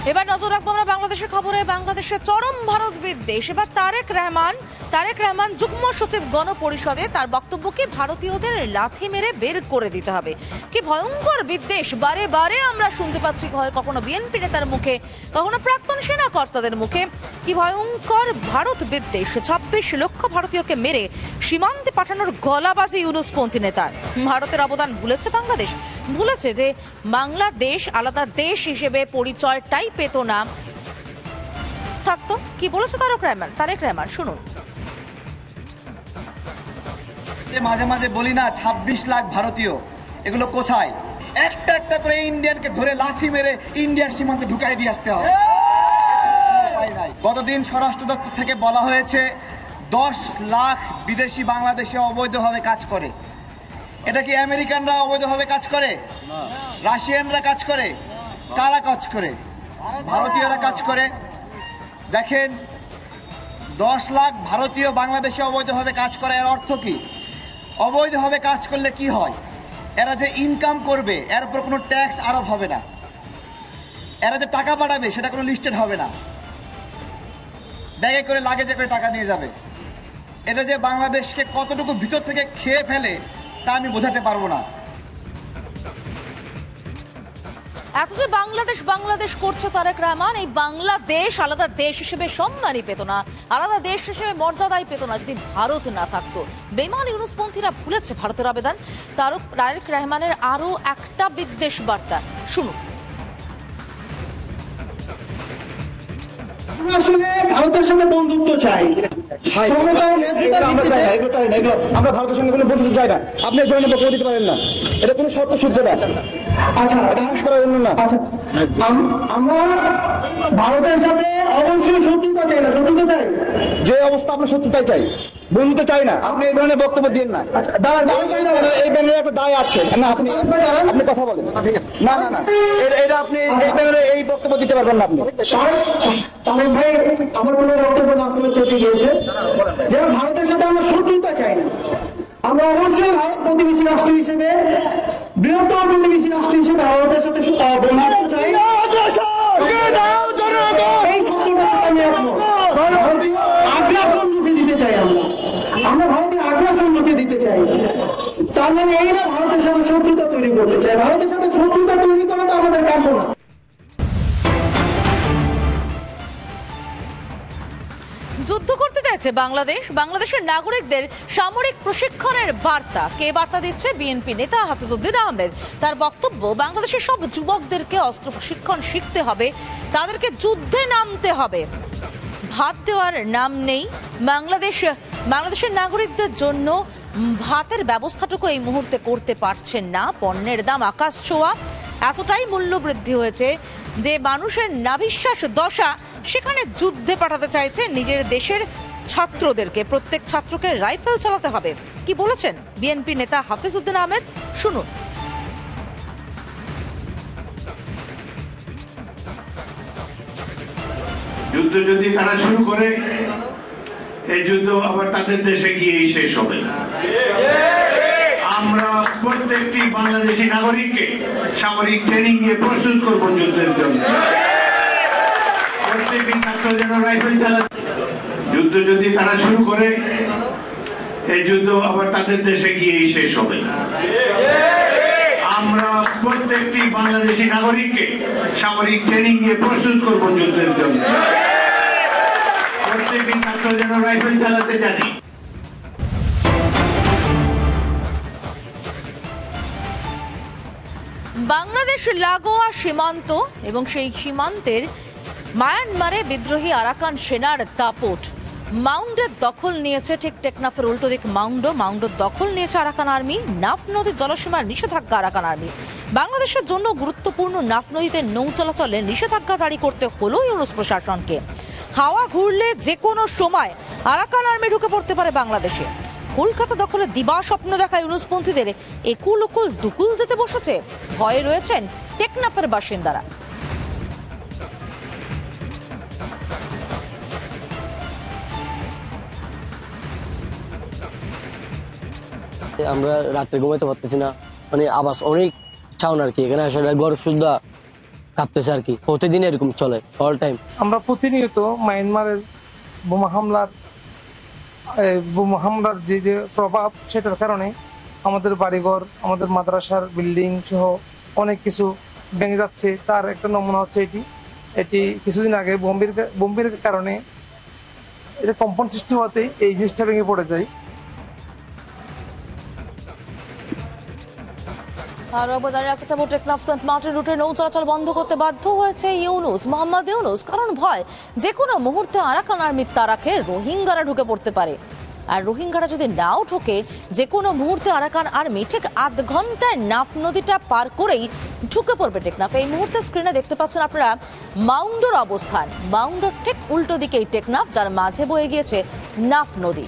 এবার নজর রাখবো আমরা বাংলাদেশের খবরে। বাংলাদেশের চরম ভারত বিদ্বেষ। এবার তারেক রহমান যুগ্ম সচিব গণপরিষদে তার বক্তব্যকে ভারতীয়দের লাথি মেরে বের করে দিতে হবে। কি ভয়ঙ্কর বিদ্বেষ বারে বারে আমরা শুনতে পাচ্ছি, কখনো বিএনপি নেতার মুখে, কখনো প্রাক্তন সেনা কর্তাদের মুখে। কি ভয়ঙ্কর ভারত বিদ্বেষ। 26 লক্ষ ভারতীয়কে মেরে সীমান্তে পাঠানোর গলাবাজি ইউনুসপন্থী নেতার। ভারতের অবদান ভুলেছে বাংলাদেশ, ভুলেছে যে বাংলাদেশ আলাদা দেশ হিসেবে পরিচয়টাই পেত না থাকতো। কি বলেছে তারেক রহমান শুনুন। মাঝে মাঝে বলি না 26 লাখ ভারতীয়, এগুলো কোথায়? একটা একটা করে ইন্ডিয়ানকে ধরে লাথি মেরে ইন্ডিয়ার সীমান্তে ঢুকাই দিয়ে আসতে হবে। গতদিন স্বরাষ্ট্র দপ্তর থেকে বলা হয়েছে 10 লাখ বিদেশি বাংলাদেশে অবৈধভাবে কাজ করে। এটা কি আমেরিকানরা অবৈধভাবে কাজ করে? রাশিয়ানরা কাজ করে? কারা কাজ করে? ভারতীয়রা কাজ করে। দেখেন, 10 লাখ ভারতীয় বাংলাদেশে অবৈধভাবে কাজ করে, এর অর্থ কি? অবৈধভাবে কাজ করলে কি হয়? এরা যে ইনকাম করবে এর উপর কোনো ট্যাক্স আরোপ হবে না। এরা যে টাকা পাঠাবে সেটা কোনো লিস্টেড হবে না। ব্যাগে করে লাগেজে করে টাকা নিয়ে যাবে। এটা যে বাংলাদেশকে কতটুকু ভিতর থেকে খেয়ে ফেলে তা আমি বোঝাতে পারবো না। এত যে বাংলাদেশ করছে তারেক রহমান, এই বাংলাদেশ আলাদা দেশ হিসেবে সম্মানই পেত না, আলাদা দেশ হিসেবে মর্যাদাই পেত না যদি ভারত না থাকতো। বেঈমান ইউনুসপন্থীরা ভুলেছে ভারতের আবেদন। তারেক রহমানের আরো একটা বিদ্বেষ বার্তা শুনুন। আসলে ভারতের সাথে বন্ধুত্ব চাই, আমরা ভারতের সঙ্গে কোনো বন্ধুত্ব চাই না। আপনি এই ধরনের বক্তব্য দিতে পারেন না, এটা কোনো শর্ত শুদ্ধ না। আচ্ছা, করার জন্য না। আমরা ভারতের সাথে অবশ্যই শত্রুতা চাই না, শত্রুতা চাই, যে অবস্থা আমরা শত্রুতাই চাই, বন্ধুত্ব চাই না। আপনি এই ধরনের বক্তব্য দিন না। এই ব্যানারে একটা দায় আছে না, আপনি কথা বলেন না। না না, এটা আপনি এই ব্যানারে এই বক্তব্য দিতে পারবেন না। আপনি তাহলে ভাই আমার কোনো বক্তব্য আসলে চেপে গিয়েছে যে ভারতের সাথে আমরা শত্রুতা চাই না। আমরা অবশ্যই ভারত প্রতিবেশী রাষ্ট্র হিসেবে, বৃহত্তর প্রতিবেশী রাষ্ট্র হিসেবে ভারতের সাথে বন্ধুত্ব চাই। এই শব্দটার সাথে আমি একমত। আগ্রাসন রুখে দিতে চাই, আমরা ভারতীয় আগ্রাসন রুখে দিতে চাই। তার মানে এই না ভারতের সাথে শত্রুতা তৈরি করতে চাই। ভারতের সাথে শত্রুতা তৈরি করা তো আমাদের কাম্য না। যুদ্ধ করতে চাইছে বাংলাদেশের নাগরিকদের সামরিক প্রশিক্ষণের বার্তা। কে বার্তা দিচ্ছে? বিএনপি নেতা হাফিজউদ্দিন আহমেদ। তার বক্তব্য, বাংলাদেশের সব যুবকদেরকে অস্ত্র প্রশিক্ষণ শিখতে হবে, তাদেরকে যুদ্ধে নামতে হবে। ভাত দেওয়ার নাম নেই। বাংলাদেশের নাগরিকদের জন্য ভাতের ব্যবস্থাটুকু এই মুহূর্তে করতে পারছেন না। পণ্যের দাম আকাশ ছোঁয়া, এতটাই মূল্য বৃদ্ধি হয়েছে যে মানুষের নাভিশ্বাস দশা। সেখানে যুদ্ধে পাঠাতে চাইছে নিজের দেশের ছাত্রদেরকে। প্রত্যেক ছাত্রকে রাইফেল চালাতে হবে। কি বলেছেন বিএনপি নেতা হাফিজউদ্দিন আহমেদ শুনুন। যুদ্ধ যদি তারা শুরু করে, এই যুদ্ধ আবার তাদের দেশে গিয়েই শেষ হবে। আমরা প্রত্যেকটি বাংলাদেশি নাগরিককে সামরিক ট্রেনিং দিয়ে প্রস্তুত করব যুদ্ধের জন্য। প্রত্যেকটি ছাত্র যেন রাইফেল চালাতে। যুদ্ধ যদি তারা শুরু করে, এই যুদ্ধ আবার তাদের দেশে গিয়েই শেষ হবে। আমরা প্রত্যেকটি বাংলাদেশি নাগরিককে সামরিক ট্রেনিং দিয়ে প্রস্তুত করব যুদ্ধের জন্য। প্রত্যেকটি ছাত্র যেন রাইফেল চালাতে জানে। বাংলাদেশ লাগোয়া সীমান্ত এবং সেই সীমান্তের মায়ানমারে বিদ্রোহী আরাকান সেনার দাপট। মাউন্ডের দখল নিয়েছে, ঠিক টেকনাফের উল্টো দিক মাউন্ডের দখল নিয়েছে আরাকান আর্মি। নাফ নদীর জলসীমার নিষেধাজ্ঞা আরাকান আর্মি। বাংলাদেশের জন্য গুরুত্বপূর্ণ নাফ নদীতে নৌ চলাচলে নিষেধাজ্ঞা জারি করতে হলো ইউনুস প্রশাসনকে। হাওয়া ঘুরলে যে কোনো সময় আরাকান আর্মি ঢুকে পড়তে পারে বাংলাদেশে। কলকাতা দখলে দিবা স্বপ্ন দেখা ইউনুসপন্থীদের একুল উকুল দুকুল যেতে বসেছে। ভয়ে রয়েছেন টেকনাফের বাসিন্দারা। আমরা রাতে ঘুমাইতে পারতেছি না, মানে আবাস অনেক ছাউন আর কি। এখানে আসলে ঘর শুদ্ধা কাঁপতেছে আর কি, প্রতিদিন এরকম চলে, অল টাইম। আমরা প্রতিনিয়ত মায়ানমারের বোমা হামলার যে প্রভাব, সেটার কারণে আমাদের বাড়িঘর, আমাদের মাদ্রাসার বিল্ডিং সহ অনেক কিছু ভেঙে যাচ্ছে। তার একটা নমুনা হচ্ছে এটি কিছুদিন আগে বোম্বের কারণে এটা কম্পন সৃষ্টি হওয়াতেই এই জিনিসটা ভেঙে পড়ে যায়। আর অবদানে রাখতে চাবো, টেকনাফ সেন্ট মার্টিন রুটে নৌ চলাচল বন্ধ করতে বাধ্য হয়েছে মোহাম্মদ ইউনূস। কারণ ভয়, যে কোনো মুহূর্তে আরাকান আর্মির তারাকে রোহিঙ্গারা ঢুকে পড়তে পারে। আর রোহিঙ্গারা যদি নাও ঢোকে, যে কোনো মুহূর্তে আরাকান আর্মি ঠিক আধ ঘন্টায় নাফ নদীটা পার করেই ঢুকে পড়বে টেকনাফ। এই মুহূর্তে স্ক্রিনে দেখতে পাচ্ছেন আপনারা মাউন্ডোর অবস্থান। মাউন্ডোর ঠিক উল্টো দিকেই টেকনাফ, যার মাঝে বয়ে গিয়েছে নাফ নদী।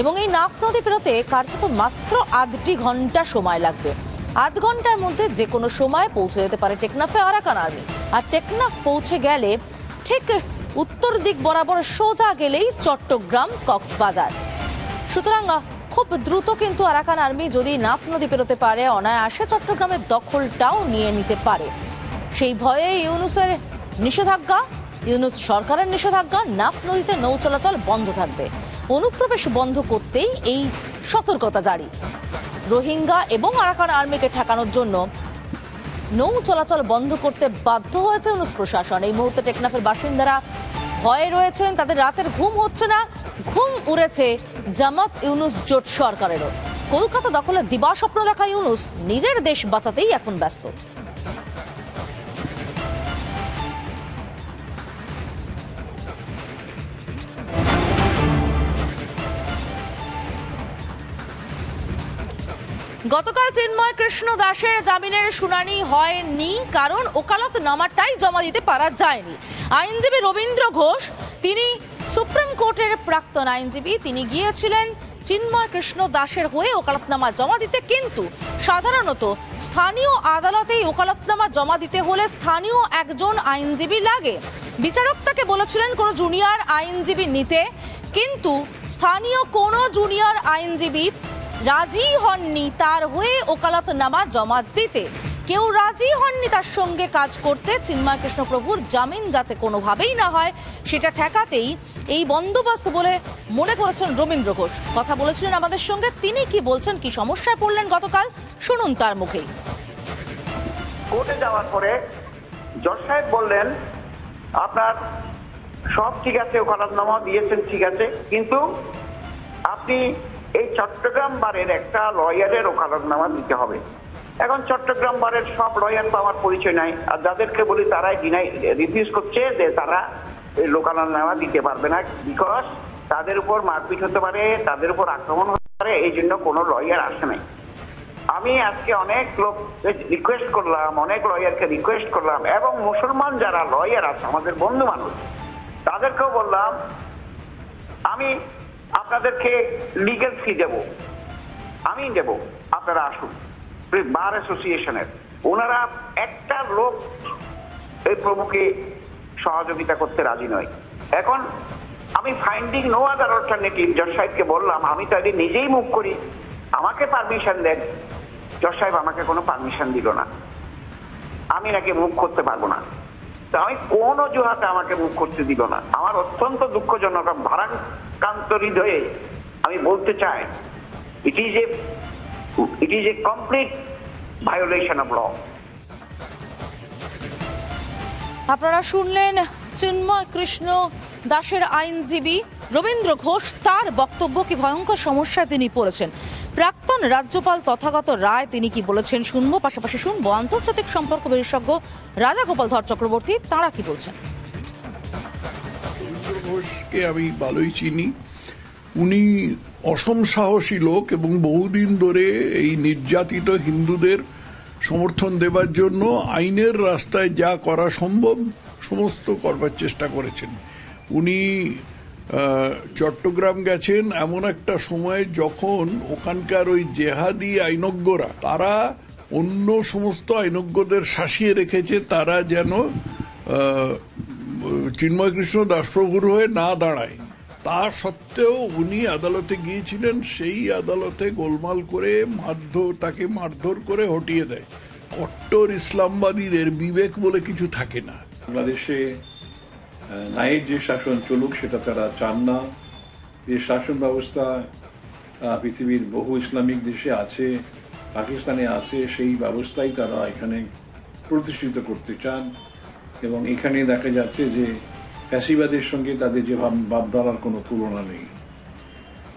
এবং এই নাফ নদী পেরোতে কার্যত মাত্র আধটি ঘন্টা সময় লাগবে। আধ ঘন্টার মধ্যে যে কোনো সময় পৌঁছে যেতে পারে টেকনাফে আরাকান আর্মি। আর টেকনাফ পৌঁছে গেলে ঠিক উত্তর দিক বরাবর সোজা গেলেই চট্টগ্রাম কক্সবাজার। সুতরাং খুব দ্রুত কিন্তু আরাকান আর্মি যদি নাফ নদী পেরোতে পারে, অনায়াসে চট্টগ্রামের দখলটাও নিয়ে নিতে পারে। সেই ভয়ে ইউনূসের নিষেধাজ্ঞা, ইউনূস সরকারের নিষেধাজ্ঞা, নাফ নদীতে নৌ চলাচল বন্ধ থাকবে। অনুপ্রবেশ বন্ধ করতেই এই সতর্কতা জারি। রোহিঙ্গা এবং আরাকান আর্মিকে ঠেকানোর জন্য নৌ চলাচল বন্ধ করতে বাধ্য হয়েছে ইউনূস প্রশাসন। এই মুহূর্তে টেকনাফের বাসিন্দারা ভয়ে রয়েছেন, তাদের রাতের ঘুম হচ্ছে না, ঘুম উড়েছে জামাত ইউনূস জোট সরকারেরও। কলকাতা দখলের দিবাস্বপ্ন দেখা ইউনূস নিজের দেশ বাঁচাতেই এখন ব্যস্ত। গতকাল চিন্ময় কৃষ্ণ দাসের জামিনের শুনানি হয়নি, কারণ ওকালতনামাটাই জমা দিতে পারা যায়নি। আইনজীবী রবীন্দ্র ঘোষ, তিনি সুপ্রিম কোর্টের প্রাক্তন আইনজীবী, তিনি গিয়েছিলেন চিন্ময় কৃষ্ণ দাসের হয়ে ওকালতনামা জমা দিতে। কিন্তু সাধারণত স্থানীয় আদালতেই ওকালতনামা জমা দিতে হলে স্থানীয় একজন আইনজীবী লাগে। বিচারক তাকে বলেছিলেন কোনো জুনিয়র আইনজীবী নিতে, কিন্তু স্থানীয় কোনো জুনিয়র আইনজীবী রাজি হননি তার হয়ে ওকালতনামা জমা দিতে। কেউ রাজি হননি তার সঙ্গে কাজ করতে। চিন্ময় কৃষ্ণ প্রভুর জামিন যাতে কোনোভাবেই না হয়, সেটা ঠেকাতেই এই বন্দোবস্ত বলে মনে করেছেন রবীন্দ্র ঘোষ। কথা বলেছিলেন আমাদের সঙ্গে, তিনি কি বলছেন, কি সমস্যায় পড়লেন গতকাল, শুনুন তার মুখেই। কোর্টে যাওয়ার পরে জজ সাহেব বললেন, আপনার সব ঠিক আছে, ওকালতনামা দিয়েছেন ঠিক আছে, কিন্তু আপনি এই চট্টগ্রাম বারের একটা লয়ারের ওকালতনামা দিতে হবে। এখন চট্টগ্রাম বারের সব লয়ার তো আমার পরিচয় নাই, আর যাদেরকে বলি তারাই রিফিউজ করছে যে তারা এই ওকালতনামা দিতে পারবে না, বিকজ তাদের উপর মারপিট হতে পারে, তাদের উপর আক্রমণ হতে পারে, এই জন্য কোনো লয়ার আসে নাই। আমি আজকে অনেক লোক রিকোয়েস্ট করলাম, অনেক লয়ারকে রিকোয়েস্ট করলাম, এবং মুসলমান যারা লয়ার আছে আমাদের বন্ধু মানুষ, তাদেরকেও বললাম আমি আপনাদেরকে লিগ্যাল ফি দেব, আমি দেব, আপনারা আসুন। বার অ্যাসোসিয়েশনের ওনারা একটা লোক এই প্রভুকে সহযোগিতা করতে রাজি নয়। এখন আমি ফাইন্ডিং নো আদার অল্টারনেটিভ জজ সাহেবকে বললাম, আমি তাদের নিজেই মুভ করি, আমাকে পারমিশন দেন। জজ সাহেব আমাকে কোনো পারমিশন দিল না, আমি নাকি মুভ করতে পারবো না। তো আমি কোন অজুহাতে আমাকে মুভ করতে দিল না। আমার অত্যন্ত দুঃখজনক, ভারাক্রান্ত হৃদয়ে আমি বলতে চাই, it is a complete violation of law. আপনারা শুনলেন চিন্ময় কৃষ্ণ দাসের আইনজীবী রবীন্দ্র ঘোষ, তার বক্তব্য, কি ভয়ঙ্কর সমস্যায় তিনি পড়েছেন। প্রাক্তন রাজ্যপাল তথাগত রায় তিনি কি বলেছেন শুনবো, পাশাপাশি শুনবো আন্তর্জাতিক সম্পর্ক বিশেষজ্ঞ রাজা গোপাল ধর চক্রবর্তী, তারা কি বলছেন। রবীন্দ্র ঘোষকে আমি ভালোই চিনি, উনি অসম সাহসী লোক এবং বহুদিন ধরে এই নির্যাতিত হিন্দুদের সমর্থন দেবার জন্য আইনের রাস্তায় যা করা সম্ভব সমস্ত করবার চেষ্টা করেছেন। উনি চট্টগ্রাম গেছেন এমন একটা সময় যখন ওখানকার ওই জেহাদি আইনজ্ঞরা তারা অন্য সমস্ত আইনজ্ঞদের শাসিয়ে রেখেছে, তারা যেন চিন্ময় কৃষ্ণ দাসপ্রভুর হয়ে না দাঁড়ায়। তা সত্ত্বেও উনি আদালতে গিয়েছিলেন, সেই আদালতে গোলমাল করে তাকে মারধর করে হটিয়ে দেয়। কট্টর ইসলামবাদীদের বিবেক বলে কিছু থাকে না। বাংলাদেশে ন্যায়ের যে শাসন চলুক সেটা তারা চান না। যে শাসন ব্যবস্থা পৃথিবীর বহু ইসলামিক দেশে আছে, পাকিস্তানে আছে, সেই ব্যবস্থাই তারা এখানে প্রতিষ্ঠিত করতে চান। এবং এখানে দেখা যাচ্ছে যে ফ্যাসিবাদের সঙ্গে তাদের যে ভাবধারার কোনো তুলনা নেই,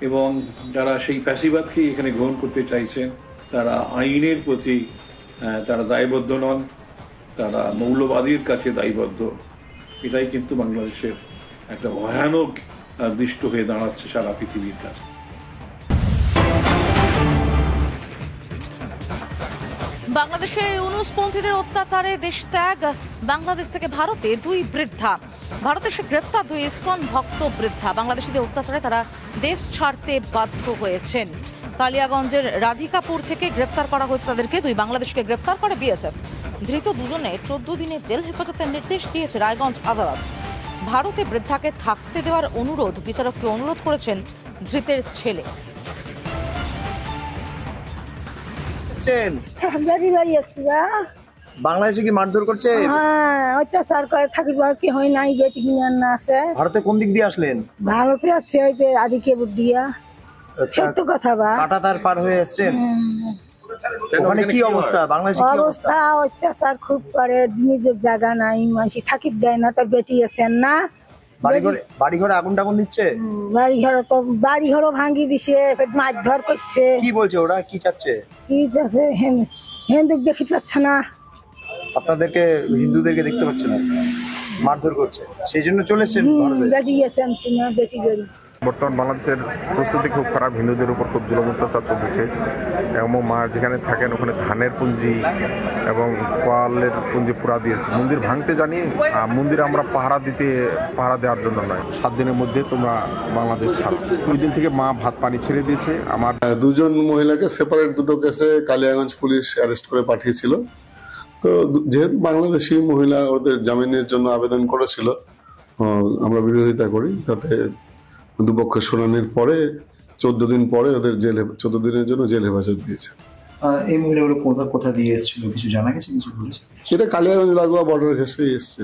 এবং যারা সেই ফ্যাসিবাদকেই এখানে গ্রহণ করতে চাইছেন তারা আইনের প্রতি তারা দায়বদ্ধ নন, তারা মৌলবাদীর কাছে দায়বদ্ধ। এটাই কিন্তু বাংলাদেশের একটা ভয়ানক দৃষ্ট হয়ে দাঁড়াচ্ছে সারা পৃথিবীর কাছে। বাংলাদেশে ইউনুসপন্থীদের অত্যাচারে দেশ ত্যাগ, বাংলাদেশ থেকে ভারতে 2 বৃদ্ধা। ভারতে এসে গ্রেপ্তার 2 ইসকন ভক্ত বৃদ্ধা। বাংলাদেশিদের অত্যাচারে তারা দেশ ছাড়তে বাধ্য হয়েছেন। কালিয়াগঞ্জের রাধিকাপুর থেকে গ্রেপ্তার করা হয়েছে তাদেরকে। 2 বাংলাদেশকে গ্রেপ্তার করে বিএসএফ। ধৃত দুজনে 14 দিনের জেল হেফাজতের নির্দেশ দিয়েছে রায়গঞ্জ আদালত। ভারতে বৃদ্ধাকে থাকতে দেওয়ার অনুরোধ, বিচারককে অনুরোধ করেছেন ধৃতের ছেলে। বাংলাদেশে কি মারধর করছে? হ্যাঁ, অত্যাচার করে থাকিবার কি হয় নাই, বেটি কিনার না আছে। ভারতে কোন দিক দিয়ে আসলেন? ভারতে আছে ওই যে আদিকেবুর দিয়া। সত্য কথা বা কাঁটাতার পার হয়ে এসেছেন? ওখানে কি অবস্থা? বাংলাদেশে কি অবস্থা? অত্যাচার খুব করে, নিজের জায়গা নাই, মানুষ থাকির দেয় না। তো বেটি আছেন না, বাড়ি ঘরে আগুন টাগুন দিচ্ছে? বাড়ি ঘরও ভাঙ্গি দিছে, মারধর করছে। কি বলছে ওরা? কি চাচ্ছে? কি চাচ্ছে? হিন্দুক দেখি পাচ্ছে না, আপনাদেরকে হিন্দুদেরকে দেখতে পাচ্ছে না, মারধর করছে, সেই জন্য চলে এসেছেন ভারতে। বেটি আছেন কিনা, বেটি গেল। বর্তমান বাংলাদেশের পরিস্থিতি খুব খারাপ, হিন্দুদের উপর খুব জুলুম অত্যাচার চলতেছে। এবং মা যেখানে থাকেন ওখানে ধানের পুঁজি এবং কোয়ালের পুঁজি পুরা দিয়েছে। মন্দির ভাঙতে জানি, মন্দির আমরা পাহারা দেওয়ার জন্য নয়। 7 দিনের মধ্যে তোমরা বাংলাদেশ ছাড়ো। 2 দিন থেকে মা ভাত পানি ছেড়ে দিয়েছে। আমার 2জন মহিলাকে সেপারেট 2টো কেসে কালিয়াগঞ্জ পুলিশ অ্যারেস্ট করে পাঠিয়েছিল। তো যেহেতু বাংলাদেশি মহিলা ওদের জামিনের জন্য আবেদন করেছিল, আমরা বিরোধিতা করি। তাতে দুপক্ষের শুনানির পরে 14 দিন পরে ওদের 14 দিনের জন্য জেল হেফাজত দিয়েছে। এই মহিলাগুলো কোথা দিয়ে এসেছিল কিছু জানা গেছে? কিছু বলেছে? এটা কালিয়াগঞ্জ লাগোয়া বর্ডার ঘেঁষেই এসছে।